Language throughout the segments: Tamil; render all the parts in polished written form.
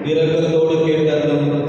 இரக்கத்தோடு கேட்டருளும்.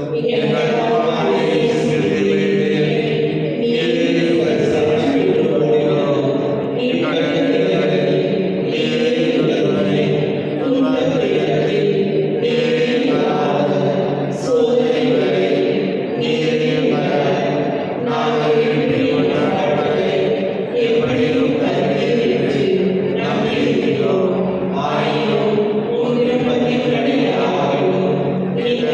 Amen.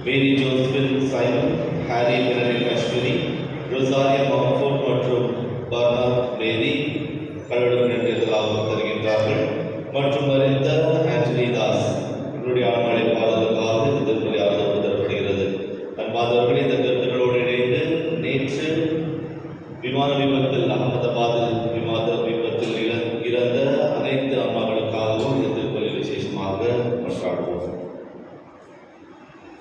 Mary Josephine Simon, Harry Benedict Ashwini, Rosaria Mumford மற்றும் பர்னார்ட் மேரி கடவுளுக்கு நன்றிகளாக தருகின்றார்கள். மற்றும் மறித்த ஆண்டனி தாஸ் இவருடைய ஆன்மாவை பாதுகாப்பாக இந்த திருப்பலி ஆதரவு தரப்படுகிறது. அன்பாதவர்கள், இந்த கருத்துக்களோடு இணைந்து நேற்று விமான விபத்தில் அகமதாபாத்தில் விபத்தில் இறந்த அனைத்து ஆன்மாக்களுக்காகவும் இந்த திருப்பலி விசேஷமாக கொண்டாடுவோம்.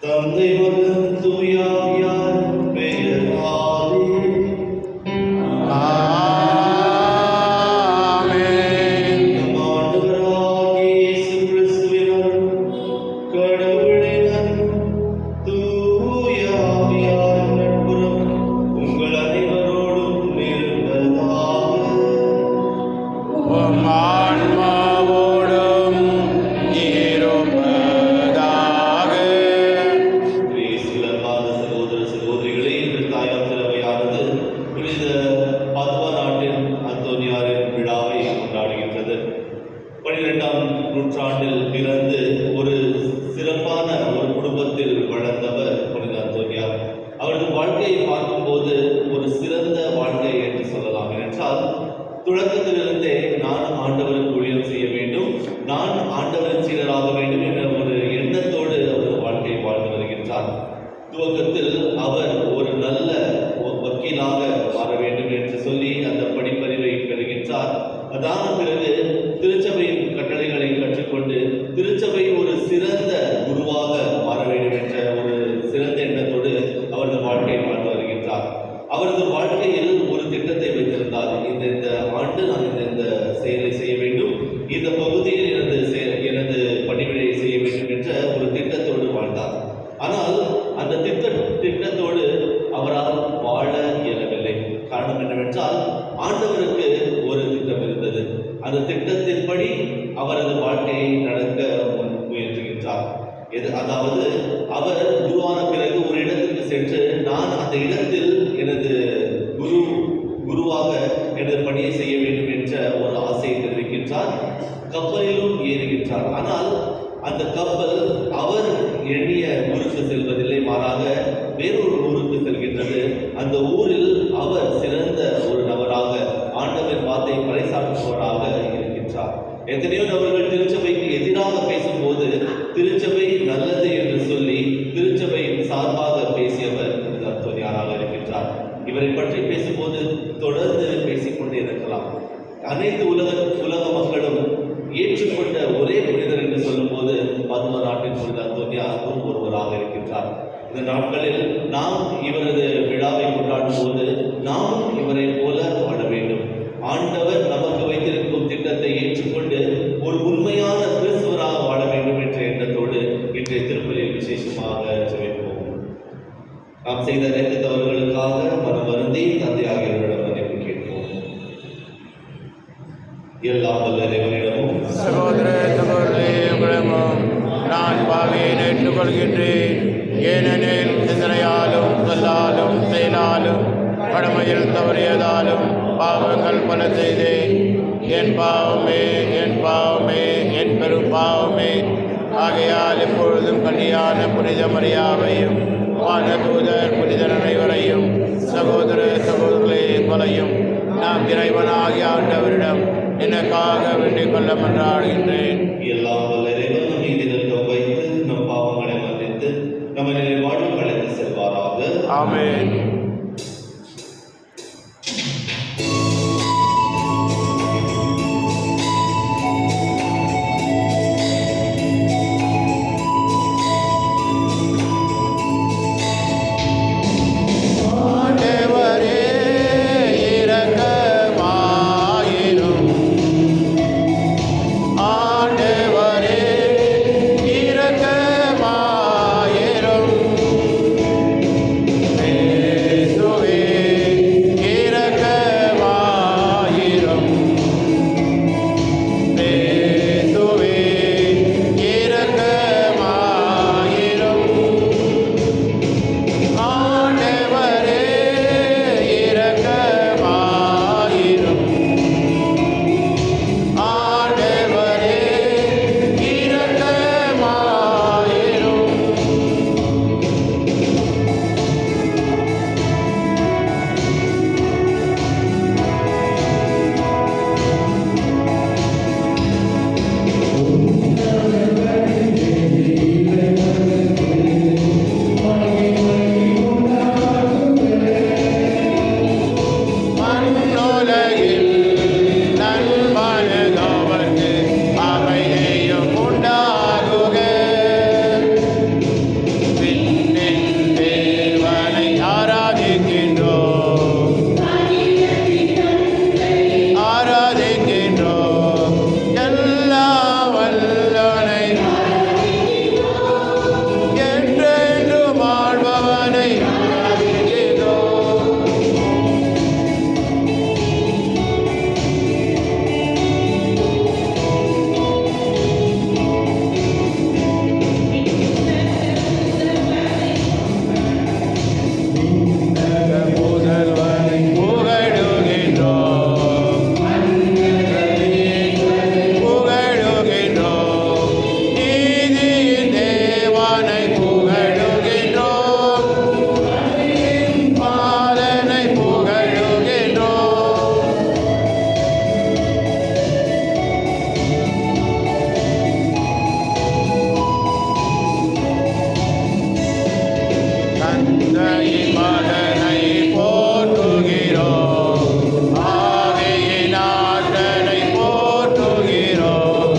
தந்தை மகன் தூய ஆவியார் பெயராலே நூற்றாண்டில் பிறந்து ஒரு சிறப்பான ஒரு குடும்பத்தில் வளர்ந்தவர் புனித அந்தோனியார். அவரது வாழ்க்கையை பார்க்கும்போது ஒரு சிறந்த வாழ்க்கை என்று சொல்லலாம். ஏனென்றால் தொடக்கத்திலிருந்தே நான் ஆண்டவருக்கு ஊழியம் செய்ய வேண்டும், நான் ஆண்டவரின் சீடராக வேண்டும் என்ற ஒரு எண்ணத்தோடு அவர் வாழ்க்கையை வாழ்ந்து வருகின்றார். துவக்கத்தில் அவர் ஒரு நல்ல வக்கீலாக மாற வேண்டும் என்று சொல்லி அந்த படிப்பறிவை பெறுகின்றார். அதான பிறகு திருச்சபையின் கட்டளைகளை கற்றுக்கொண்டு திருச்சபை ஒரு சிறந்த குருவாக மாற வேண்டும் என்ற ஒரு சிறந்த எண்ணத்தோடு அவரது வாழ்க்கையை வாழ்ந்து வருகின்றார். அவரது வாழ்க்கையில் ஒரு திட்டத்தை வைத்திருந்தார். இந்த ஆண்டு நான் இந்த செயலை செய்ய வேண்டும், இந்த பகுதியில் எனது பணிவிடையை செய்ய வேண்டும் என்ற ஒரு திட்டத்தோடு வாழ்ந்தார். ஆனால் அந்த திட்டத்தோடு அவரால் வாழ இயலவில்லை. காரணம் என்னவென்றால் ஆண்டவருக்கு ஒரு திட்டம் இருந்தது. அந்த திட்டத்தின்படி அவரது வாழ்க்கையை நடக்க முயற்சிக்கின்றார். அதாவது அவர் குருவான பிறகு ஒரு இடத்திற்கு சென்று நான் அந்த இடத்தில் எனது குருவாக எனது பணியை செய்ய வேண்டும் என்ற ஒரு ஆசையை தெரிவிக்கின்றார். கப்பலிலும் ஏறுகின்றார். ஆனால் அந்த கப்பல் அவர் எண்ணிய ஊருக்கு செல்வதில்லை, மாறாக வேறொரு ஊருக்கு செல்கின்றது. அந்த ஊரில் அவர் சிறந்த ஒரு நபராக ஆண்டவரின் வார்த்தையை பறைசாற்றுபவராக இருக்கின்றார். எத்தனையோ நபர்கள் திருச்சபைக்கு எதிராக பேசும்போது திருச்சபை நல்லது என்று சொல்லி திருச்சபையின் சார்பாக பேசியவர் அந்தோனியாராக இருக்கின்றார். இவரை பற்றி பேசும்போது தொடர்ந்து பேசிக்கொண்டே இருக்கலாம். அனைத்து உலக மக்களும் ஏற்றுக்கொண்ட ஒரே புனிதர் என்று சொல்லும் போது பத்ம நாட்டின் புனித அந்தோனியாரும் ஒருவராக இருக்கின்றார். இந்த நாட்களில் நாம் இவரது விழாவை கொண்டாடும் போது நாம் இவரை போல வாழ வேண்டும். ஆண்டவர் நமக்கு வைத்திருக்கும் திட்டத்தை ஏற்றுக்கொண்டு ஒரு உண்மையான கிறிஸ்துவராக வாழ வேண்டும் என்ற எண்ணத்தோடு இன்றைய திருப்பலியில் விசேஷமாக ஜெபிப்போம். நாம் செய்த அனைத்து தவறுகளுக்காக மனம் வருந்தி தந்தை ஆகியோரிடம் மன்னிப்பு கேட்போம். எல்லாம் வல்ல இறைவனிடமும் சகோதர சகோதரிகளிடமும் நான் பாவியை ஏற்றுக்கொள்கின்றேன். ஏனெனில் சிந்தனையாலும் சொல்லாலும் செயலாலும் கடமையில் தவறியதாலும் பாவங்கள் பல செய்தேன். என் பாவமே என் பாவமே என் பெரும் பாவமே. ஆகையால் எப்பொழுதும் கல்யாண புனித மரியாவையும் வானதூதர் புனிதர் அனைவரையும் சகோதர சகோதரர்களே கொலையும் நாம் இறைவனாகிய ஆண்டவரிடம் எனக்காக வேண்டிக் கொள்ள மன்றாடுகின்றேன். எல்லாம் வல்ல இறைவன் மீது நெருக்கம் வைத்து நம் பாவங்களை மன்னித்து நம்மை வாழ்வு அழைத்து செல்வாராக. ஆமென். இரக்கமாயிரும் கைமகனை போற்றுகிறோம், ஆவியின் ஆற்றலை போற்றுகிறோம்,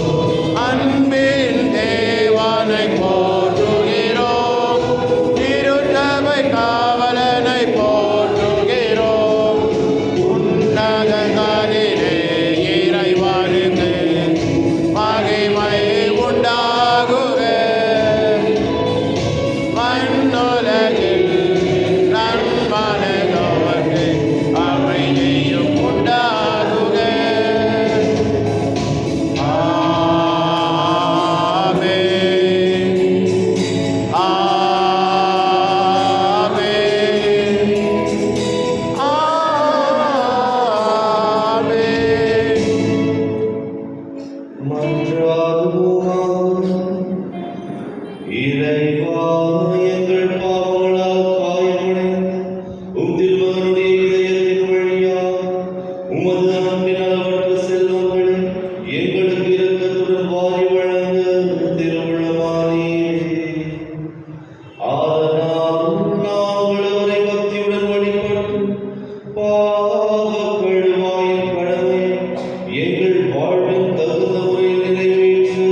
அன்பின் தேவனை போற்றுகிறோம், திருச்சபை காவலனை போற்றுகிறோம். உன்னதங்களிலே இறைவனுக்கு மகிமை உண்டாகுக, மண்ணுலகில் நன்மனதோர்க்கு அமைதியும் உண்டாகுக. ஆமென். ஆமென். ஆமென். மன்றாடுவோமாக. இறைவா, எங்கள் பாவங்களால் காயமடைந்த உம் திருமகனுடைய இதயத்தின் வழியாக உமது அன்பின் அளவற்ற செல்வங்களை எங்களுக்கு இரக்கத்துடன் வாரி வழங்க திருவுளமானீரே. ஆதலால் நாங்கள் அவரை பக்தியுடன் வழிபட்டு பாவக்கழுவாயின் கடமை எங்கள் வாழ்வின் தகுந்த முறையில் நிறைவேற்று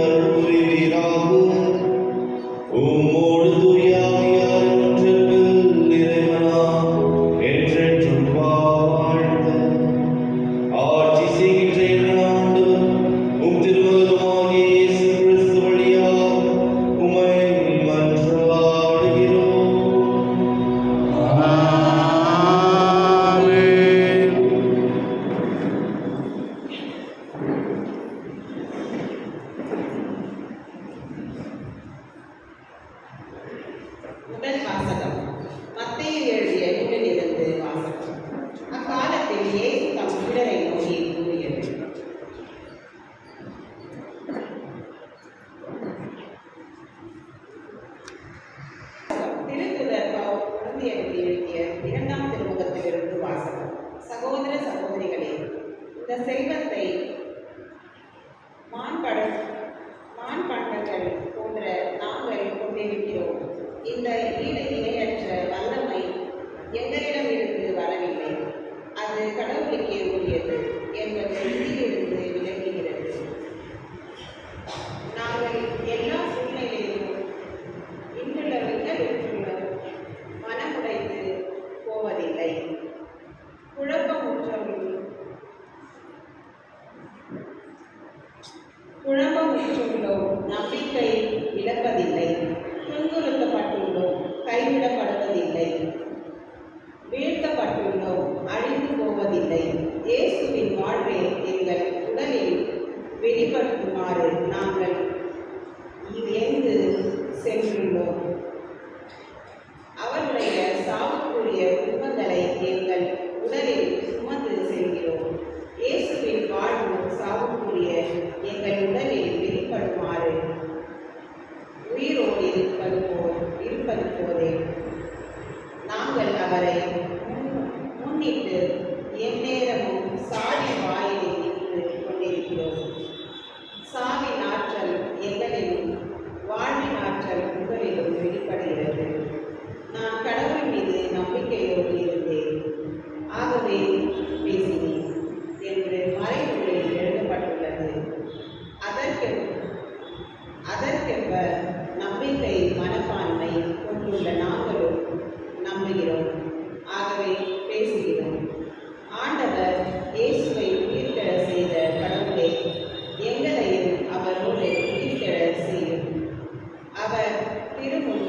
அருள் புரிவீராக. உம்மோடு தூயாவியார் ஒன்றில் இறைவனா என்றென்றும் வாழ்ந்து ஆட்சி செய்கின்ற எங்கள் ஆண்டவர் உம் திருமகனுமாகிய இயேசு கிறிஸ்து வழியாக உம்மை மன்றாடுகிறோம். ஆமென். முதல் வாசகம் மத்தேயு எழுதிய நூலிலிருந்து வாசகம். அக்காலத்தில் இயேசு தம் சீடரை நோக்கி கூறியது, திருத்துதர் குழந்தையருக்கு எழுதிய 2ஆம் திருமுகத்திலிருந்து வாசகம். சகோதர சகோதரிகளே, இந்த செல்வத்தை மான்பண்டங்கள் போன்ற நாங்கள் கொண்டிருக்கிறோம். இந்த இணையற்ற வல்லமை எங்களிடமிருந்து வரவில்லை, அது கடவுளுக்கே உரியது என்பது இதிலிருந்து விளங்குகிறது. நாங்கள் எல்லா சூழ்நிலையிலும் இன்னுள்ள மனமுடைந்து போவதில்லை, குழப்பமுற்றுள்ளோம், நம்பிக்கை இழப்பதில்லை, துன்புறுத்தப்பட்டுள்ளோம், கைவிடப்படுவதில்லை, வீழ்த்தப்பட்டுள்ளோம், அழிந்து போவதில்லை. இயேசுவின் வாழ்வை எங்கள் உடலில் வெளிப்படுத்துமாறு நாங்கள் எங்கு சென்றுள்ளோம். அவருடைய சாவுக்குரிய குடும்பங்களை எங்கள் உடலில் சுமந்து செல்கிறோம். இயேசுவின் வாழ்வு சாவுக்குரிய எங்கள் உடலில் வெளிப்படுமாறு உயிரோடு இருப்பது போதே நாங்கள் அவரை முன்னிட்டு எந்நேரமும் சாவி வாயிலில் நின்று கொண்டிருக்கிறோம். சாவின் ஆற்றல் எங்களிலும் வாழ்வின் ஆற்றல் உங்களிலும் வெளிப்படுகிறது. நான் கடவுள் மீது நம்பிக்கையோடு இருந்தேன், ஆகவே பேசினேன் என்று மறைநூலில் எழுதப்பட்டுள்ளது. அதற்கென்ப நம்பிக்கை மனப்பான்மை கொண்டுள்ள நாங்களும் நம்புகிறோம், ஆகவே பேசுகிறோம். ஆண்டவர் இயேசுவை உயிர்த்தெழ செய்த கடவுளே, எங்களையும் அவரோடு உயிர்த்தெழ செய்யும். அவர் திருமுன்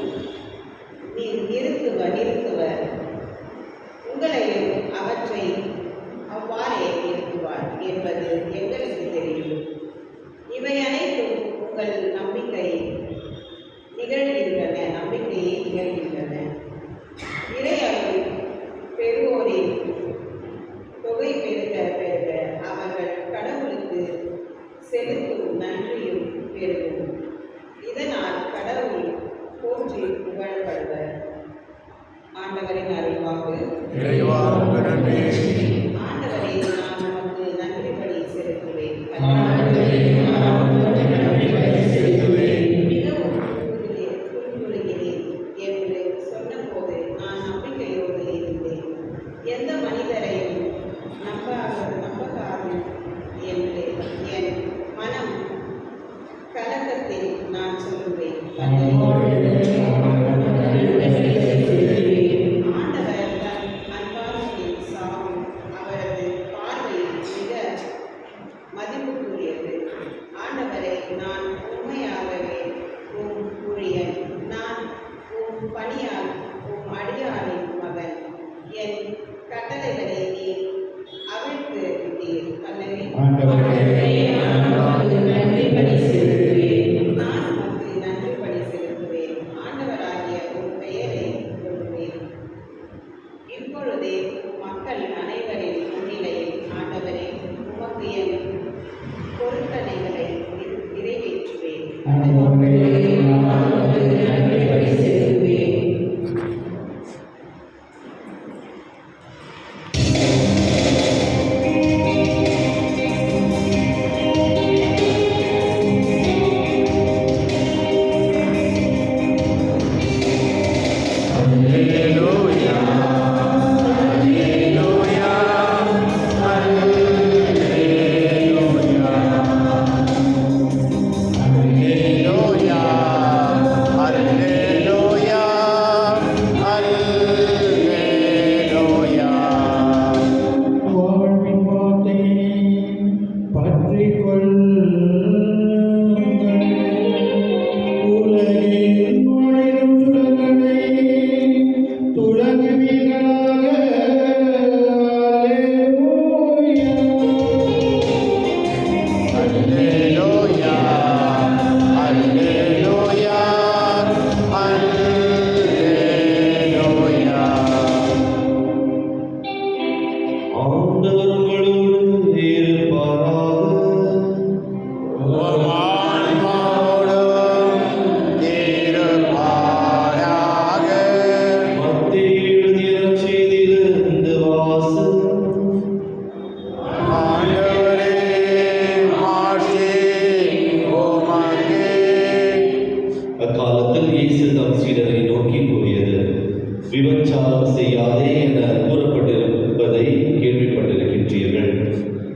நிறுத்துவர், உங்களையும் அவற்றை அவ்வாறே நிறுத்துவார் என்பது எங்களுக்கு தெரியும். இவை அனைத்தும் உங்கள் நம்பிக்கையை நிகழ்கின்றன. இறையருள் பெறுவோரின் தொகை பெருக அவர்கள் கடவுளுக்கு செலுத்தும் நன்றியும் பெருகும். இதனால் கடவுள் போற்றி புகழப்படுவர். ஆண்டவரின் அருள்வாக்கு. இறைவாவுக்கு நன்றி. ஆண்டவரே, நான் உமக்கு நன்றி பலி செலுத்துவேன். மிகவும் துன்புறுகிறேன் என்று சொன்னபோது பணியால் உம் அடியாரின் மகன் என் கட்டளைகளை நீர் அவிழ்த்து விட்டீர். அல்லவே ஆண்டவரே, நான் உமக்கு நன்றிபலி செலுத்துவேன். நான் உமக்கு நன்றி பலி செலுத்துவேன். ஆண்டவராகிய உம் பெயரை கொள்வேன். இப்பொழுதே மக்கள் அனைவரின் முன்னிலையில் ஆண்டவரே உமக்கு என் பொருத்தனைகளை நிறைவேற்றுவேன். ஆண்டவரே, நான் உமக்கு நன்றிபலி செலுத்துவேன். Alleluia, alleluia, alleluia. Alleluia, alleluia, alleluia. வாழ்வின் வார்த்தையை பற்றிக் கொள்ளுங்கள். உலகில் நுழையும் சுடர்களை துலங்குவீர்களாக. அல்லேலூயா, அல்லேலூயா, அல்லேலூயா. ஆண்டவர் உங்களோடு இருப்பாராக. உம் ஆன்மாவோடும் இருப்பாராக. மத்தேயு எழுதிய நற்செய்தியிலிருந்து வாசகம். ஆண்டவரே, மாட்சி உமக்கே. அக்காலத்தில் இயேசு தம் சீடரை நோக்கி கூறியது, விபச்சாரம் செய்யாதே என கூறப்பட்டிருப்பதை கேள்விப்பட்டிருக்கின்றீர்கள்.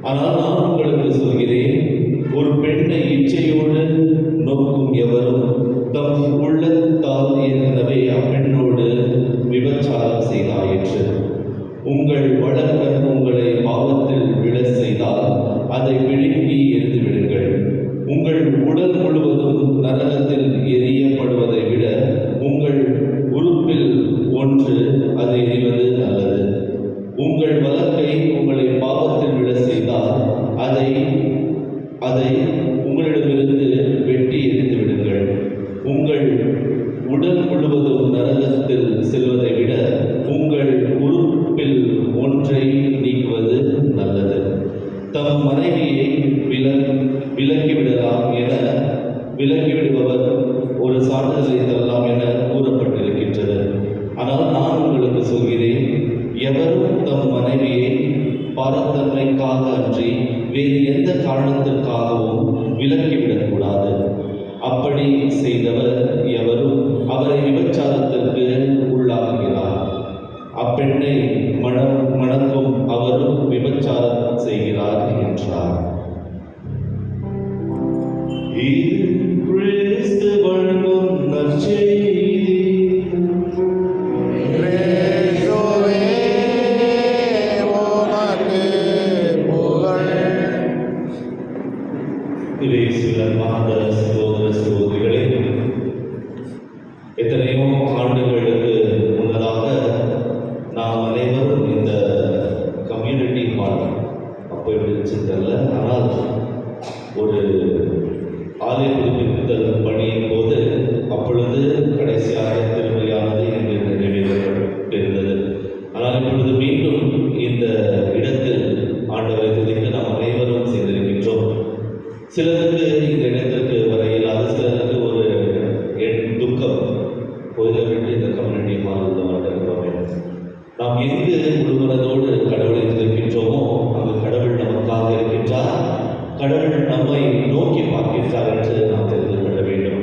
ஆனால் நான் உங்களுக்கு சொல்கிறேன், ஒரு பெண்ணை இச்சையோடு நோக்கும் எவரும் தம் உள்ளத்தால் ஏற்கனவே அப்பெண்ணோடு விபச்சாரம் செய்தாயிற்று. உங்கள் வழக்கன் உங்களை பாவத்தில் விழ செய்தால் அதை விழுங்கி எறிந்து விடுங்கள். உங்கள் உடல் முழுவதும் நரகத்தில் எரியப்படுவதை விட உங்கள் உறுப்பில் ஒன்று அதை எறிவது நல்லது. உங்கள் வழக்கை உங்களை பாவத்தில் விழ செய்தால் அதை உங்களிடமிருந்து வெட்டி எறிந்து விடுங்கள். உங்கள் உடல் முழுவதும் நரகத்தில் செல்வதை விட உங்கள் உறுப்பில் ஒன்றை நீக்குவது நல்லது. தம் மனைவியை விலக்கிவிடுபவர் ஒரு சான்றிதழை தரலாம் என கூறப்பட்டிருக்கின்றது. ஆனால் நான் உங்களுக்கு சொல்கிறேன், எவரும் தம் மனைவியை பரத்தன்மைக்காக அன்றி வேறு எந்த காரணத்திற்காகவும் விலக்கிவிடக்கூடாது. அப்படி செய்தவர் எவரும் அவரை விபச்சாரத்திற்கு உள்ளாக்குகிறார். அப்பெண்ணை மணக்கும் அவரும் விபச்சாரம் செய்கிறார் என்றார். இது கிறிஸ்து வழங்கும் நற்செய்தி. கிறிஸ்துவே, உமக்கு புகழ். இயேசுவின் அன்பார்ந்த சகோதர சகோதரிகளே, எத்தனையோ ஆண்டுகளுக்கு முன்னதாக நாம் அனைவரும் இந்த கம்யூனிட்டி ஹால் அப்போ எப்படி இருந்துச்சுன்னு, ஆனால் ஒரு ஆலய புதுப்பித்தல் பணியின் போது அப்பொழுது கடைசியாக திருமலையானது இங்கு நிறைவேற்றப்பட்டிருந்தது. ஆனால் இப்பொழுது மீண்டும் இந்த இடத்தில் ஆண்டவரை துதிக்க நாம் அனைவரும் செய்திருக்கின்றோம். சிலருக்கு இந்த இடத்திற்கு வர இயலாத, சிலருக்கு ஒரு துக்கம் கோயிலை விட்டு இந்த கம்யூனிட்டி ஹாலில் வந்திருக்கிறோம். நாம் எங்கு முழுமனதோடு கடவுளை துதிக்கின்றோமோ அங்கு கடவுள் நமக்காக இருக்கின்றார், கடவுள் நம்மை நோக்கி பார்க்கின்றார் என்று நாம் தெரிந்து கொள்ள வேண்டும்.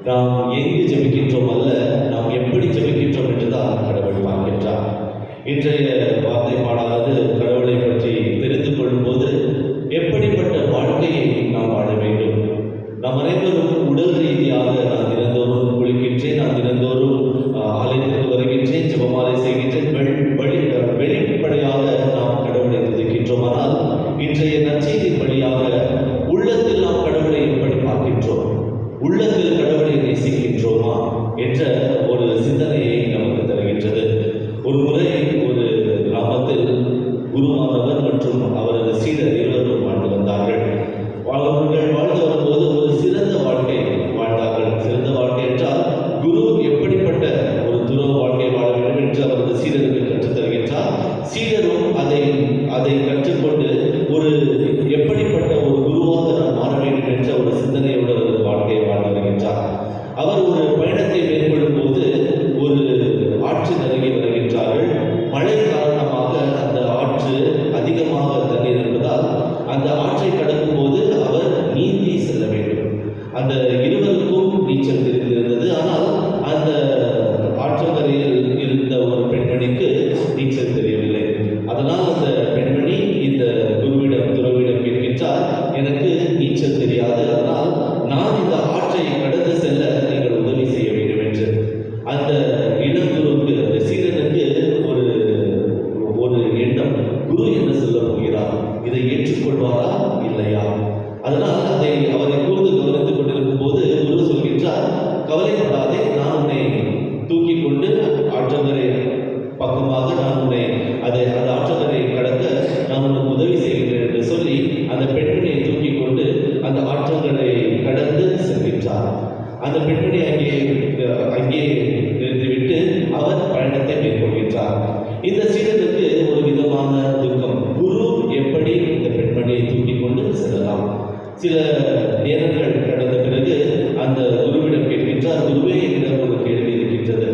நாம் எங்கு ஜெபிக்கின்றோம் அல்ல, நாம் எப்படி ஜெபிக்கின்றோம் என்றுதான் கடவுள் பார்க்கின்றார். இன்றைய வார்த்தை பாடானது கடவுளை பற்றி தெரிந்து கொள்ளும்போது எப்படிப்பட்ட வாழ்க்கையை நாம் வாழ வேண்டும். நாம் அனைவரும் உடல் ரீதியாக நான் தினந்தோறும் குளிக்கின்றேன், நான் தினந்தோறும் ஆலயத்திற்கு வருகின்றேன், ஜெபமாலை செய்கின்றேன், வெளிப்படையாக நாம் கடவுளை துதிக்கின்றோம். ஆனால் இன்றைய நற்செய்தி வழியாக உள்ளத்தில் நாம் கடவுளை எப்படி பார்க்கின்றோம், உள்ளத்தில் கடவுளை நேசிக்கின்றோமா என்ற ஒரு சிந்தனையை ஆற்றங்கரை பக்கமாக நான் உன்னை அந்த ஆற்றங்கரை கடக்க நான் உனக்கு உதவி செய்கிறேன் என்று சொல்லி அந்த பெண்மணியை தூக்கி கொண்டு அந்த ஆற்றங்கரை கடந்து செல்கின்றார். அந்த பெண்மணி அங்கே நிறுத்திவிட்டு அவர் பயணத்தை மேற்கொள்கின்றார். இந்த சீடனுக்கு ஒரு விதமான துக்கம். குரு எப்படி இந்த பெண்மணியை தூக்கி கொண்டு செல்லலாம்? சில நேரங்கள் கடந்த பிறகு அந்த குருவிடம் கேட்கின்றார், குருவே என்னிடம் ஒரு கேள்வி இருக்கின்றது.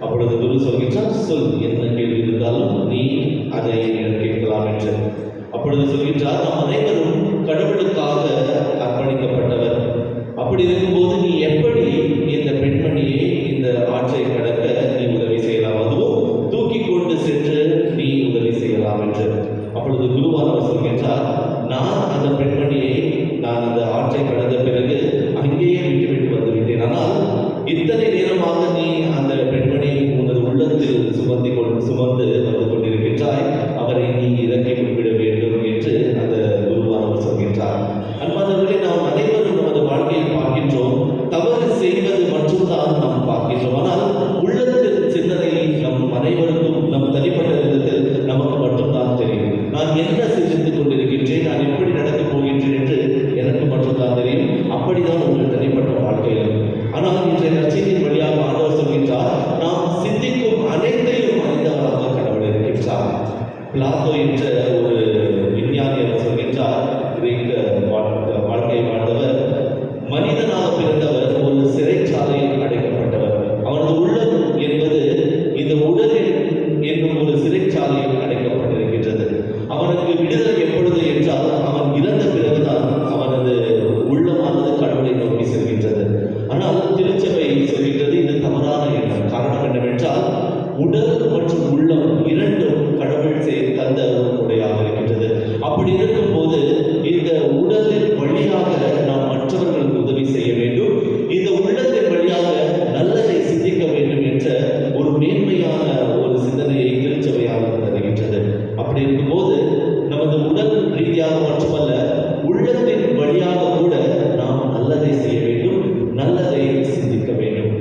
அப்பொழுது குரு சொல்கின்றார், சொல், என்ன கேள்வி இருந்தாலும் நீ அதை கேட்கலாம் என்று. அப்பொழுது சொல்கின்றார், நாம் அனைவரும் கடவுளுக்காக அர்ப்பணிக்கப்பட்டவர். அப்படி இருக்கும்போது நீ எப்படி இந்த பெண்மணியை இந்த ஆற்றை கடக்க நீ உதவி செய்யலாம், அதுவும் தூக்கி கொண்டு சென்று நீ உதவி செய்யலாம் என்று. அப்பொழுது குருவானவர் சொல்கின்றார், நான் அந்த பெண்மணியை நான் அந்த ஆற்றை கடந்த பிறகு அங்கேயே விட்டுவிட்டு வந்துவிட்டேன். ஆனால் இத்தனை நேரமாக நீ அந்த பெண்மணியை உனது உள்ளத்தில் சுமந்து வந்து கொண்டிருக்கின்றாய். அவரை நீ இறக்கி விட வேண்டும் என்று அந்த குருவானவர் சொல்கின்றார். அன்பானவர்களே, நாம் அனைவரும் நமது வாழ்க்கையில் பார்க்கின்றோம், தவறு செய்வது மட்டும்தான் நாம் பார்க்கின்றோம். ஆனால் உள்ளத்தில் சிந்தனை நம் அனைவருக்கும் நம் தனிப்பட்ட விதத்தில் நமக்கு மட்டும்தான் தெரியும். நான் என்ன சிந்தித்துக் கொண்டிருக்கின்றேன், நான் எப்படி நடக்கப் போகின்றேன் என்று எனக்கு மட்டும்தான் தெரியும். அப்படிதான் உங்கள் தனிப்பட்ட வாழ்க்கையிலும். ஆனால் இன்றைய நற்செய்தியின் வழியாக ஆண்டவர் சொல்கின்றார், நாம் சிந்திக்கும் அனைத்தையும் அறிந்தவராக கடவுள் இருக்கின்றார். பிளாட்டோ என்ற ஒரு விஞ்ஞானி அவர் சொல்கின்றார், கிரேக்க வாழ்க்கை வாழ்ந்தவர், மனிதனாக பிறந்தவர் ஒரு சிறைச்சாலையில் அடைக்கப்பட்டவர். அவனது உள்ளம் என்பது இந்த உடல் என்னும் ஒரு சிறைச்சாலையில் அடைக்கப்பட்டிருக்கின்றது. அவனுக்கு விடுதலை எப்பொழுது என்றால் அவன் இறந்த பிறகுதான் அவனது உள்ளமானது கடவுளை நோக்கி செல்கின்றது. ஆனால் திருச்சபை சொல்கின்றது இது தவறான எண்ணம். காரணம் என்னவென்றால் உடல் மற்றும் உள்ளம் இரண்டும் கடவுள் தந்த உடையாக இருக்கின்றது. அப்படி இருக்கும்போது இந்த உடலின் வழியாக நாம் மற்றவர்களுக்கு உதவி செய்ய வேண்டும், இந்த உள்ளத்தின் வழியாக நல்லதை சிந்திக்க வேண்டும் என்ற ஒரு மேன்மையான ஒரு சிந்தனையை திருச்சபையாக தருகின்றது. அப்படி இருக்கும்போது நமது உடல் ரீதியாக மட்டுமல்ல, உள்ளத்தின் வழியாக கூட நாம் நல்லதை செய்ய வேண்டும், நல்லதை சிந்திக்க வேண்டும்.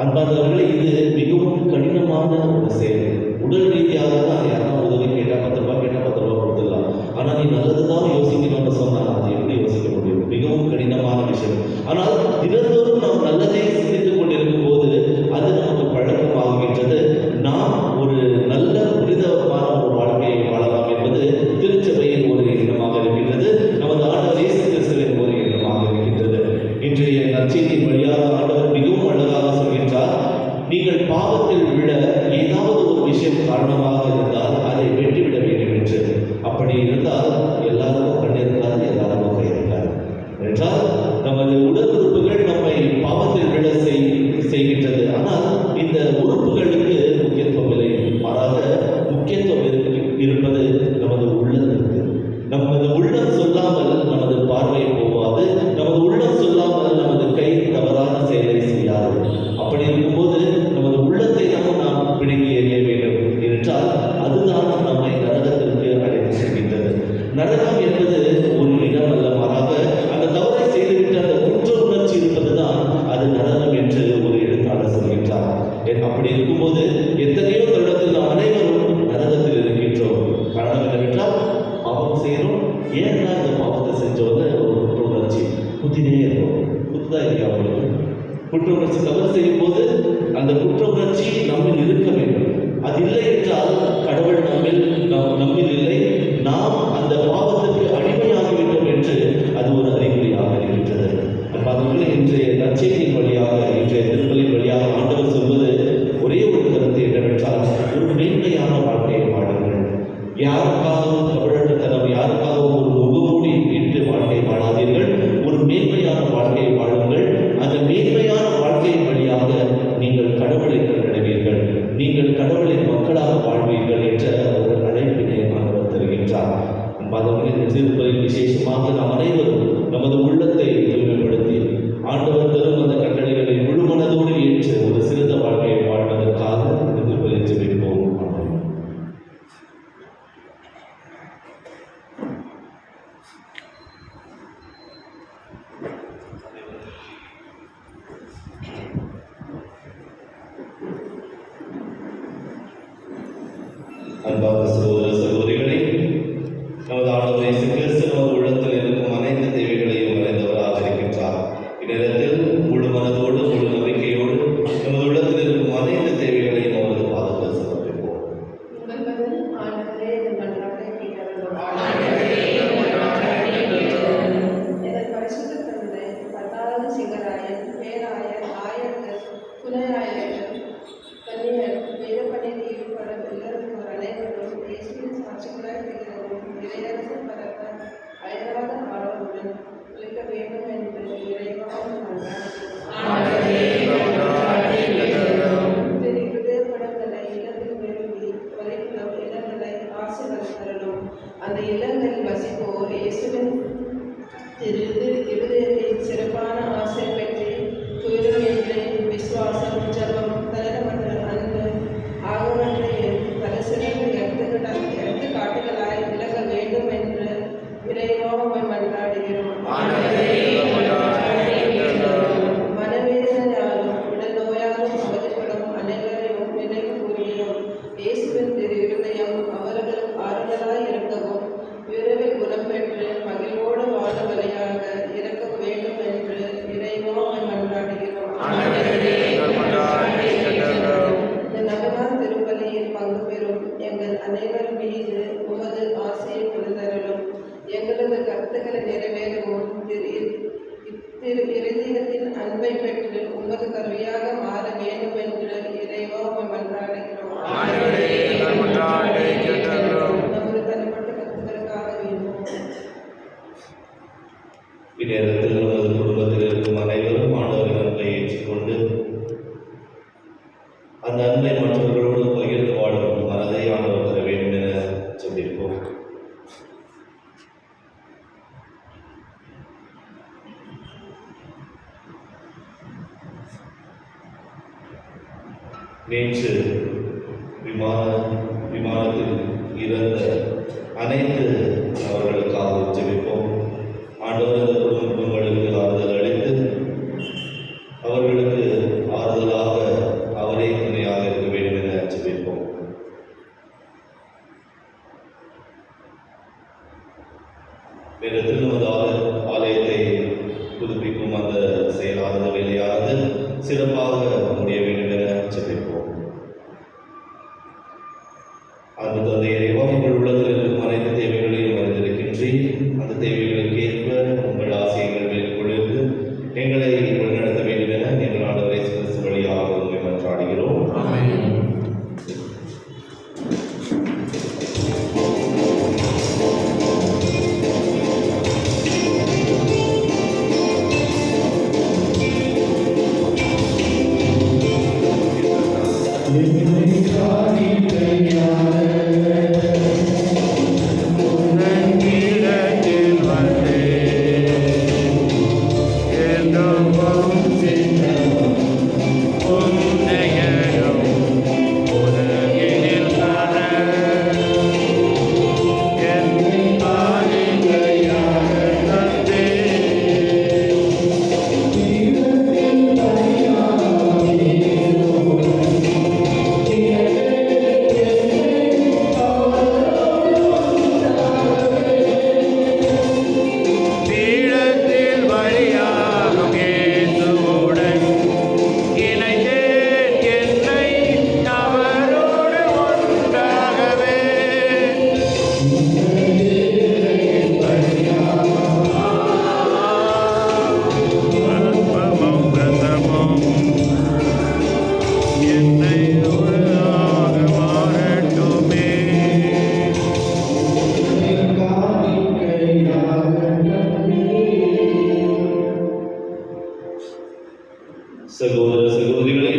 அன்பானவர்களே, இது மிகவும் கடினமான ஒரு செயல். உடல் ரீதியாக தான் யாரும் உதவி கேட்டால் 10 ரூபாய் கேட்டால் 10 ரூபாய் கொடுத்துடலாம். ஆனால் நீ நல்லதுதான் யோசிக்கணும்னு சொன்னால் அதை எப்படி யோசிக்க முடியும்? மிகவும் கடினமான விஷயம். ஆனால் தினந்தோறும் நாம் நல்லதை சிந்தித்துக் கொண்டிருக்கும் போது அது நமக்கு பழக்கமாகின்றது. நாம் ஒரு நல்ல புனிதமான ஒரு வாழ்க்கையை வாழலாம் என்பது திருச்சபையின் ஒரு எண்ணமாக இருக்கின்றது. நமது ஆண்டவர் இயேசு கிறிஸ்துவின் ஒரு எண்ணமாக இருக்கின்றது. இன்றைய நற்செய்தியின் வழியாக ஆண்டவர் மிகவும் அழகாக சொல்கின்றார், நீங்கள் பாவத்தில் விழ ஏதாவது ஒரு விஷயம் காரணமாக இருந்தால் அதை வெட்டிவிட வேண்டும் என்று. அப்படி இருந்தால் எல்லாருக்கும் கண் இருக்காது, எல்லாருக்கும் கை இருக்காது. என்றால் நமது உடல் உறுப்புகள் நம்மை பாவத்தில் விழ செய்கின்றது. ஆனால் இந்த உறுப்புகளுக்கு முக்கியத்துவம் இல்லை, மாறாக முக்கியத்துவம் இருப்பது நமது உள்ளத்திற்கு. நமது உள்ளம் சொல்லாமல் நமது பார்வை போவாது, நமது உள்ளம் சொல்லாமல் நமது கை தவறான செயலை செய்யாது. அப்படி இருக்கும்போது நமது உள்ளத்தை நாம் பிடுங்கி எறிய வேண்டும் என்றால் அதுதான் நம்மை நரகத்திற்கு அழைத்து செல்கின்றது. நரகம் என்பது ஒரு இடம் அல்ல, மாறாக அந்த தவறை செய்துவிட்டு அந்த குற்ற உணர்ச்சி இருப்பதுதான் அது நரகம் என்று ஒரு எழுத்தாளர் சொல்கின்றார். அப்படி இருக்கும்போது எத்தனையோ தருணத்தில் நாம் அனைவரும் நரகத்தில் இருக்கின்றோம். காரணம் என்னவென்றால் பாவம் செய்யறோம். ஏன்னா இந்த பாவத்தை செஞ்சோன்னு ஒரு குற்ற உணர்ச்சி குத்தினே இருக்கும். குத்துதா இல்லையா? அவங்களுக்கு குற்ற உணர்ச்சி தவறு செய்யும் போது அந்த குற்ற உணர்ச்சி நம்மில் இருக்க வேண்டும். அது இல்லை என்றால் கடவுள் நம்மில் இல்லை, நாம் அந்த பாவத்துக்கு அடிமையாகிவிட்டோம் என்று அது ஒரு அறிகுறியாக இருக்கின்றது. அன்பானவர்களே, இன்றைய நற்செய்தியின் வழியாக, இன்றைய திருப்பலியின் வழியாக ஆண்டவர் சொல்வது ஒரே ஒரு கருத்து என்னவென்றால், ஒரு மேன்மையான வாழ்க்கையை வாழுங்கள். யாருக்காகவும் கபடத்தனம், யாருக்காகவும் ஒரு முகமூடி இட்டு வாழ்க்கை வாழாதீர்கள். ஒரு மேன்மையான வாழ்க்கையை வாழுங்கள். அந்த மேன்மையான வாழ்க்கையின் வழியாக அன்பார்ந்த சகோதர சகோதரிகளே, நமது ஆண்டவர் இயேசு கிறிஸ்து நமது உள்ளத்தில் இருக்கும் அனைத்து தேவைகளையும் அறிந்தவராக இருக்கின்றார். இந்நேரத்தில் முழு மனதோடு முழு நம்பிக்கையோடு நமது உள்ளத்தில் இருக்கும் அனைத்து தேவைகளையும் அவரது பாதத்தில் சமர்ப்பிப்போம். உங்கள் பதில் ஆண்டவரே, எங்கள் மன்றாட்டை கேட்டருளும். எனது பரிசுத்த தந்தை, 10வது சிங்கராயர், பேராயர், ஆயர்கள், துணையாயர்கள், கன்னியர், வேதப்பணியில் ஈடுபடும் எல்லோரும் அனைவரும் இயேசுவின் சாட்சிகளாய் திகழவும், இறையரசு பரப்ப அயராத ஆர்வமுடன் உழைக்க வேண்டும் என்று இறைவனிடம் மன்றாடுகிறோம். திரு ஹிருதயப்படங்களை இல்லத்தில் விரும்பி வரைக்கும் இல்லங்களை ஆசீர்வாதம் தரணும். அந்த இல்லங்களில் வசிப்போர் இயேசுவின் திரு இருதயத்தின் சிறப்பான ஆசை பெற்று துயரம் என்று விசுவாசம், ஜபம், தளரமற்ற அன்பு ஆகியவற்றை தலைசிறந்த எடுத்துக்காட்டுகளாய் விளங்க வேண்டும் என்று இறைவாவை மன்றாடுகிறோம். மனவேதனையாலும் உடல் நோயாலும் அவதிப்படும் அனைவரையும் நினைவு கூறுகிறோம். இயேசுவின் திரு இருதயம் அவர்கள் ஆறுதலாய் இருக்கவும், விரைவில் குணம் பெற்று மகிழ்வோடு வாழ வழியாக இறக்க வேண்டும் என்று இறைவாவை மன்றாடுகிறோம். இந்த நவநாள் திருப்பலியில் பங்கு பெறும் எங்கள் அனைவர் மீது உமது ஆசையை பொழுதருளும். எங்களது கருத்துக்களை நிறைவேறவும் திரு இருதயத்தின் அன்பை பெற்று உமது கருவியாக மாற வேண்டும் என்று இறைவாவை மன்றாடுகிறோம். நமது தனிப்பட்ட கருத்துக்களுக்காக வேண்டும். இந்நேரத்தில் நமது குடும்பத்தில் இருக்கும் அனைவரும் ஆண்டவரின் அன்பை ஏற்றுக்கொண்டு அந்த அன்பை மற்றவர்களோடு பகிர்ந்து வாழும் மனதை ஆண்டவர் தர வேண்டும் என சொல்லியிருப்போம். நேற்று விமானத்தில் இறந்த அனைத்து அவர்களுக்காக ஜெபிப்போம். ஆண்டவர் அந்த குடும்பங்களுக்கு ஆறுதல் அளித்து அவர்களுக்கு ஆறுதலாக அவரே துணையாக இருக்க வேண்டும் என ஜெபிப்போம். நேரத்தில் நமது ஆலயத்தை புதுப்பிக்கும் அந்த செயலானது வேலையானது சிறப்பாக முடிய வேண்டும் என ஜெபிப்போம். அந்த தந்தை இறைவா, எங்கள் உள்ளத்தில் இருக்கும் அனைத்து தேவைகளையும் அறிந்திருக்கின்றேன். அந்த தேவைகளுக்கு ஏற்ப உங்கள் ஆசைகள் மேற்கொள்ளுந்து எங்களை வழிநடத்த வேண்டும் என எங்கள் ஆண்டவர் இயேசு கிறிஸ்து வழியாக உண்மை மன்றாடுகிறோம். சகோதர சகோதரிகளை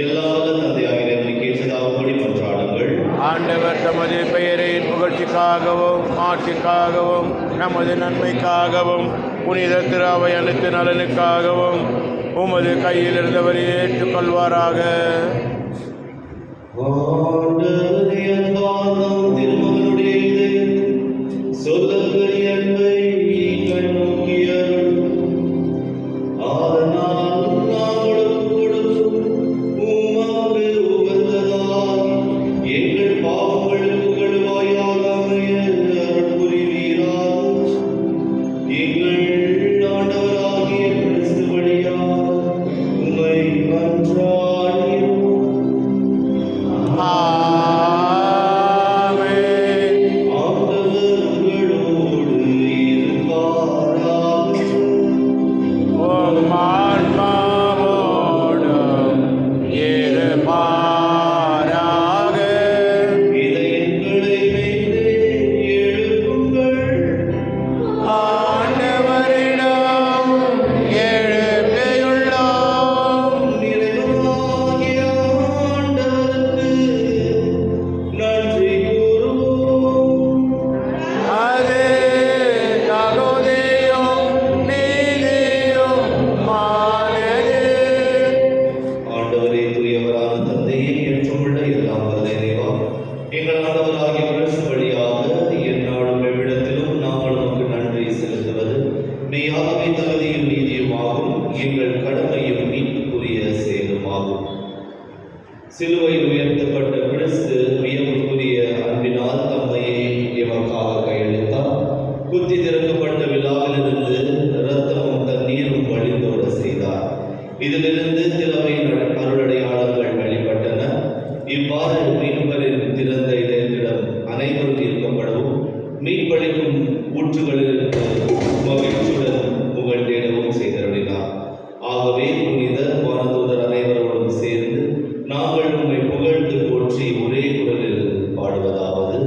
எல்லா தந்தையாக கேட்டதாகும்படி மன்றாடுங்கள். ஆண்டவர் தமது பெயரின் புகழ்ச்சிக்காகவும் ஆட்சிக்காகவும் நமது நன்மைக்காகவும் புனித திராவை அனைத்து நலனுக்காகவும் உமது கையில் இருந்தவரை ஏற்றுக்கொள்வாராக. சொல்லக்கூடிய அன்பை கண்ணோக்கியருள். அதனால் நாங்களும் உமக்கு உகந்ததாய் மாறாக. இதயங்களை வைத்து எழுப்புங்கள். ஆண்டவரிடம் எழுப்பியுள்ளோம். இறைவனாகிய ஆண்டவருக்கு நன்றி கூறுவோம். அது தகுதியும் நீதியுமானது. ஆண்டவரே, தூயவரான தந்தையே, ஏற்றமுள்ள எல்லாம் வல்ல இறைவா, எங்கள் ஆண்டவராகிய கிறிஸ்து வழியாக எந்நாளும் எவ்விடத்திலும் நாங்கள் உமக்கு நன்றி செலுத்துவது மெய்யாகவே தகுதியும் நீதியுமாகும், எங்கள் கடமையும் மீட்புக்குரிய செயலுமாகும். சிலுவையில் உயர்த்தப்பட்ட கிறிஸ்து வியப்புக்குரிய அன்பினால் தம்மையே எமக்காக கையளித்தார். குத்தி திறக்கப்பட்ட விழாவிலிருந்து இரத்தமும் தண்ணீரும் வழிந்தோட செய்தார். இதிலிருந்து திறமையின் அருளடையாளங்கள் வெளிப்பட்டன. இவ்வாறு மீட்பரின் திறந்த இதயத்திடம் அனைவரும் ஈர்க்கப்படவும் மீட்பளிக்கும் ஊற்றுகளிலிருந்து மகிழ்ச்சியுடன் புகழ் தேடவும் செய்தருளினார். ஆகவே புனித வானதூதர் அனைவரோடும் சேர்ந்து நாங்கள் உம்மை புகழ்ந்து போற்றி ஒரே குரலில் பாடுவதாவது: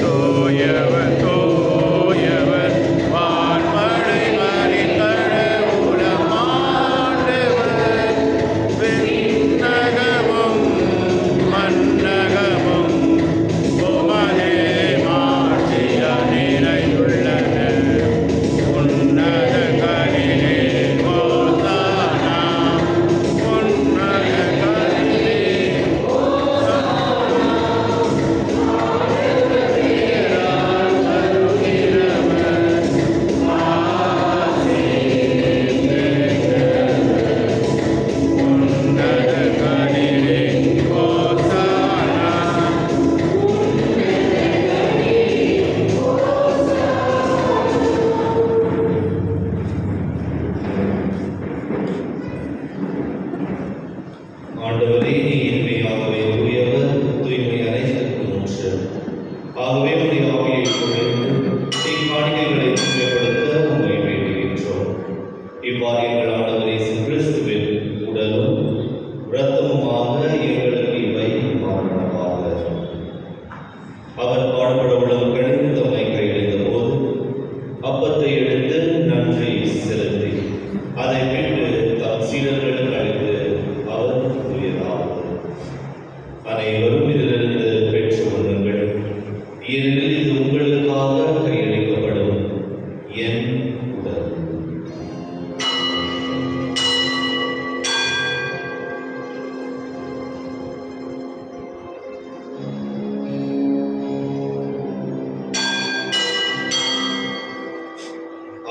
தூயவர் தூயவர் வான்மழை மறித்தழுவுலமாண்டவர். விண்ணகமும் மண்ணகமும் உமதே மாட்சியால் நிறைந்துள்ளன. உன்னதங்களிலே ஓசானா. உன்னதங்களிலே உன்னதங்களிலே ஓசானா. ஆண்டவரே, நீர் இனிமையாகவே தூயவர், தூய்மை அனைத்திற்கும் ஊற்று. ஆகவே உம்முடைய ஆவியை பொழிந்து இக்காணிக்கைகளை தூய்மைப்படுத்த உம்மை வேண்டுகின்றோம். இவ்வாறு எங்கள் ஆண்டவர் இயேசு கிறிஸ்துவின் உடலும் இரத்தமுமாக எங்களுக்கு இவை மாறினவாக. அவர் பாடுபட உடல் கழிந்து தம்மை கையளித்த போது அப்பத்தை எடுத்து நன்றி செலுத்தி அதை மீட்டு தம் சீடர்களுக்கு அளித்து அவர் கூறியதாவது: அனைவரும் இதிலிருந்து பெற்று கொள்ளுங்கள், ஏனெனில் இது உங்களுக்காக கையளிக்கப்படும் என் உடல்.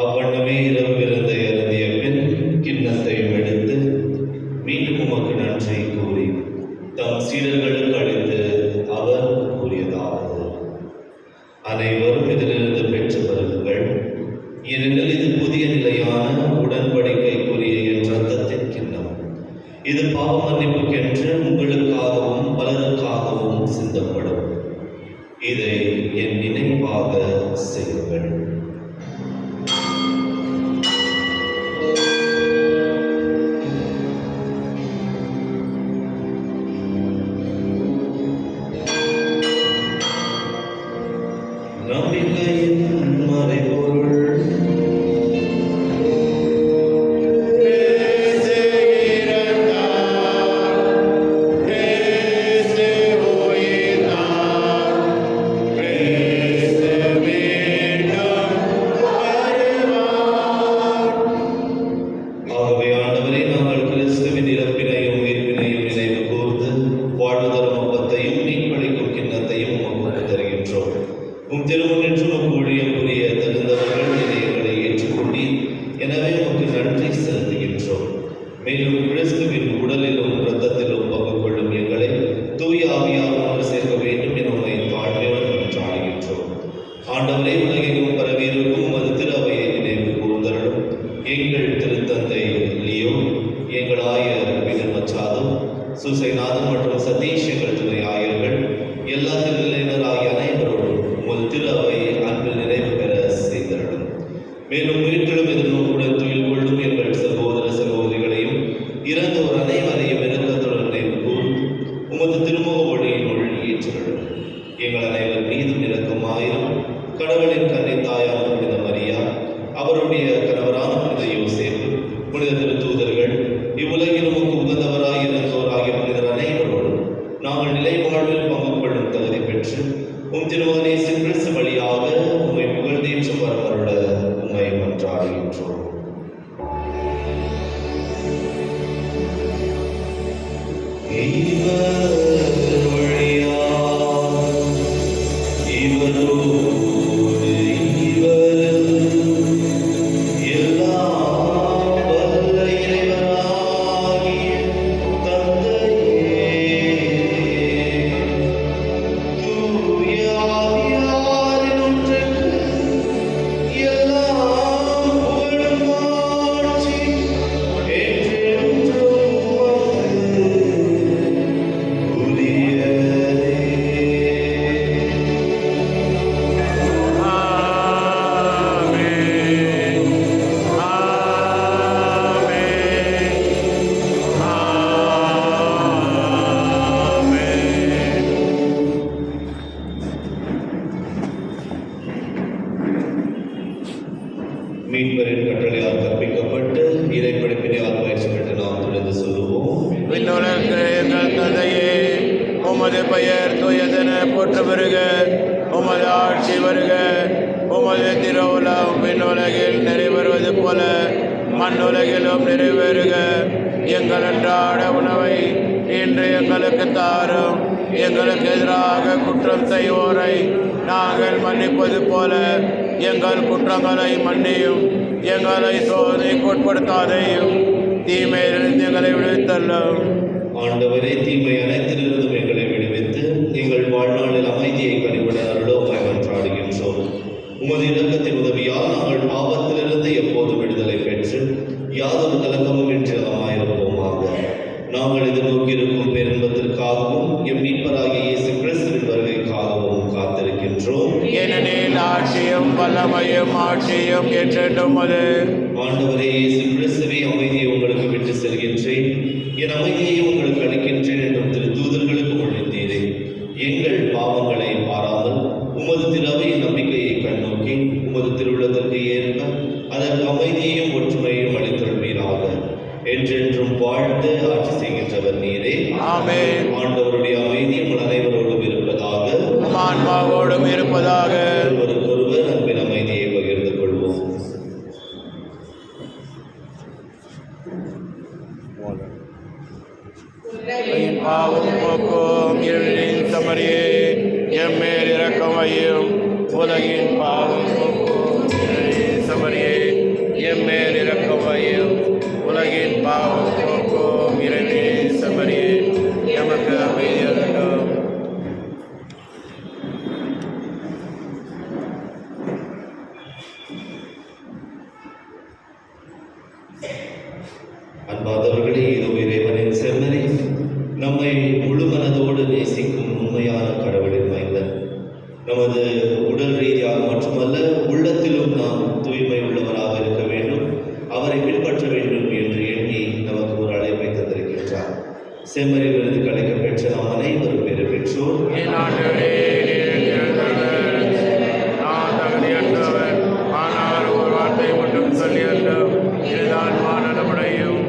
அவ்வண்ணமே இரவு விருந்தை அருந்திய பின் கிண்ணத்தையும் எடுத்து மீண்டும் உமக்கு நன்றி கூறி தம் சீடர்களுக்கு அளித்து அவர் கூறியதாவது: அனைவரும் இதிலிருந்து பெற்று வருங்கள், ஏனெனில் இது புதிய நிலையான உடன்படிக்கைக்குரிய என் இரத்தத்தின் கிண்ணம். இது பாவ மன்னிப்புக்கென்று உங்களுக்காகவும் பலருக்காகவும் சிந்தப்படும். இதை என் நினைவாக செய்யுங்கள். நம்பிக்கையின் மறைபொருள். கிறிஸ்து இறந்தார், கிறிஸ்து உயிர்த்தார், கிறிஸ்து மீண்டும் வருவார். ஆகவே ஆண்டவரே, நாங்கள் கிறிஸ்துவின் இறப்பினையும் உயிர்ப்பினையும் நினைவு கூர்ந்து வாழ்வு தரும் அப்பத்தையும் மீட்பளிக்கும் கிண்ணத்தையும் உமக்கு தருகின்றோம். உம் திருமுன்னின்று உமக்கு ஊழியம் புரிய தகுந்தவர்கள் எங்களை ஏற்றுக்கொண்டீர். எனவே உமக்கு நன்றி செலுத்துகின்றோம். மேலும் கிறிஸ்துவின் உடலிலும் இரத்தத்திலும் பங்கு கொள்ளும் எங்களை தூய ஆவியார் ஒன்று சேர்க்க வேண்டும் என உம்மை தாழ்மையுடன் மன்றாடுகின்றோம். ஆண்டவரே, உலகெங்கும் பரவியிருக்கும் உமது திருவையை நினைவு கூர்ந்தருளும். எங்கள் திருத்தந்தை லியோ, எங்கள் ஆயர் விகன் மச்சாதோ, சுசைநாதன் மற்றும் சதீஷ் எங்கள் துணை ஆயர்கள், எல்லா திருநிலையினராகிய அனைவரோடும் உமது திரு அவை கடவுளின் கன்னை தாயான புனித மரியா, அவருடைய கணவரான புனித யோசேப்பு, புனித திருத்தூதர்கள், இவ்வுலகில் உமக்கு உகந்தவராய் இருந்தோராகிய புனிதர் அனைவரோடும் நாங்கள் நிலை வாழ்வில் பங்கு கொள்ளும் தகுதி பெற்று உம் திருமகனே கிறிஸ்து வழியாக உம்மை புகழ்ந்தேற்று வரவருட உம்மை மன்றாடுகின்றோம். மீட்பரின் கட்டளையால் கற்பிக்கப்பட்டு இறைப்படைப்பினால் பயிற்சி பெற்று நாம் தொடர்ந்து சொல்லுவோம். விண்ணுலகிற எங்கள் தந்தையே, உமது பெயர் தூயதென போற்ற பெறுக, உமது ஆட்சி வருக, உமது திருவுளம் விண்ணுலகில் நிறைவேறுவது போல மண்ணுலகிலும் நிறைவேறுக. எங்கள் அன்றாட உணவை இன்று எங்களுக்கு தாரும். எங்களுக்கு எதிராக குற்றம் செய்வோரை நாங்கள் மன்னிப்பது போல எங்கள் குற்றங்களை மன்னியும். எங்களை சோதனைக்கு உட்படுத்தாதையும், தீமையிலிருந்து எங்களை விடுவித்தள்ளும். ஆண்டவரே, தீமை அனைத்திலிருந்தும் எங்களை விடுவித்து எங்கள் வாழ்நாளில் அமைதியை கனிவுட அருளோமை மன்றாடுகின்றோம். உமது இரக்கத்தின் உதவியால் நாங்கள் பாவத்திலிருந்து எப்போதும் விடுதலை பெற்று யாதொரு கலக்கமும் இன்றி நலமாயிருப்போமாக. நாங்கள் எதிர்நோக்கியிருக்கும் பேரின்பத்திற்காகவும் எம் மீட்பராகிய இயேசு கிறிஸ்துவின் வருகைக்காகவும் காத்திருக்கின்றோம். ஏனெனில் ஆட்சியும் வல்லமையும் ஆட்சியும் என்றென்றும் அது. ஆண்டவரே இயேசு கிறிஸ்துவே, அமைதியை உங்களுக்கு விட்டு செல்கின்றேன், என் அமைதியை உங்களுக்கு அளிக்கின்றேன் என்றும் திருத்தூதர்களுக்கு மொழிந்தீரே. எங்கள் பாவங்களை பாராமல் உமது திருவையின் நம்பிக்கையை கண்ணோக்கி உமது திருவுள்ளத்திற்கு ஏற்ப அதற்கு அமைதியையும் ஒற்றுமையையும் அளித்தருள்வீராக. என்றென்றும் வாழ்ந்து ஆட்சி செய்கின்றவர் நீரே. ஆமென். ஆண்டவருடைய அமைதி உங்கள் அனைவரோடும் இருப்பதாக, ஆன்மாவோடும் இருப்பதாக. ஒருவருக்கொருவர் அன்பின் அமைதியை பகிர்ந்து கொள்வோம். என் பாவம் போக்கும் இருளின் சமரியே, எம்மேல் இரக்கம் வையும். உலகின் பாவம் போக்கும் இருளின் சமரியே, எம்மேல் இரக்கம் வையும். உலகின் பாவம் போக்கும் இருளின் சமரியே, எமக்கு அமைதி அருளும். அன்பாதவர்களே, இதோ இறைவனின் செம்மறி, நம்மை முழு மனதோடு நேசிக்கும் உண்மையான கடவுளின் மைந்தன். நமது உடல் ரீதியாக மட்டுமல்ல, உள்ளத்திலும் நாம் தூய்மை உள்ளவராக இருக்க வேண்டும், அவரை பின்பற்ற வேண்டும் என்று எண்ணி நமக்கு ஒரு அழைப்பை தந்திருக்கின்றார். செம்மறி விருது கிடைக்க பெற்ற நாம் அனைவரும் பெரு பெற்றோர். என் ஆண்டவரே, நான் தகுதியற்றவன், ஆனால் ஒரு வார்த்தை மட்டும் சொல்லி அல்லும், இதுதான் நலமடையும்.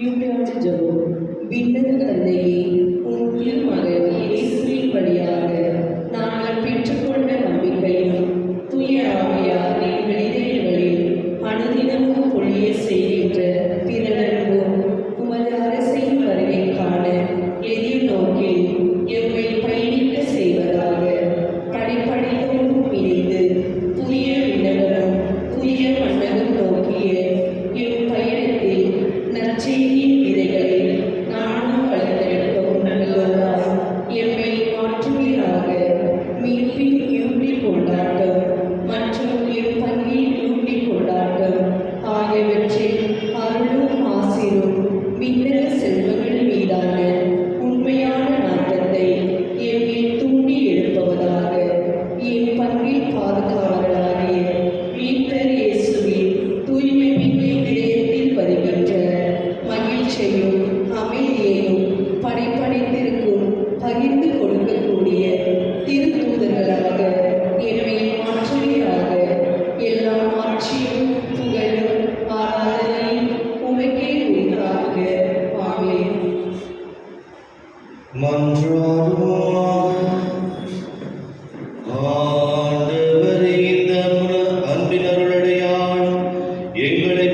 யூபியாண்டு ஜெபம். விண்ணக தந்தையே, உம் திருமகன் இயேசுவின் வழியாக நாங்கள் பெற்றுக்கொண்ட நம்பிக்கையும் தூய ஆவியாரின் வெளிதேடுகளில் அனுதினமும் பொழிய செய்கின்ற பிறனன்பும் உமது அரசின் வருகை காண எதிர்நோக்கில் எம்மை பயணிக்க செய்வதாக. படிப்படித்தோடும் இணைந்து புதிய விண்ணகமும் புதிய மன்னகம் நோக்கிய எம் பயணத்தில் நற்செய்தியின் விதைகளை நானும் வளர்த்தெடுக்கவும் நல்லவராய் எம்மை மாற்றுவீராக. மீட்பின் யூபி கொண்டாட்டம் மற்றும் எம் பங்கின் யூபி கொண்டாட்டம் ஆகியவற்றில் அருளும் ஆசிரும் விண்ணக செல்வங்கள் மீதான உண்மையான நாட்டத்தை எம்மில் தூண்டி எழுப்புவதாக. என் பங்கின் பாதுகாவலராகிய மீட்பர் இயேசுவின் தூய்மை மிக்க இதயத்தில் வருகின்ற மகிழ்ச்சியையும் அமைதியையும் படைப்படைத்திருக்கும் பகிர்ந்து கொடுக்கக்கூடிய திருத்தூதர்களாக எம்மை மாற்றுவீராக. எல்லா ஆட்சியும் புகழும் ஆராதனையும் உமக்கே உரித்தாக. ஆமென். மன்றாடுவோம். ஆண்டவரே, இந்த அன்பின் அருளடையாளம் எங்களை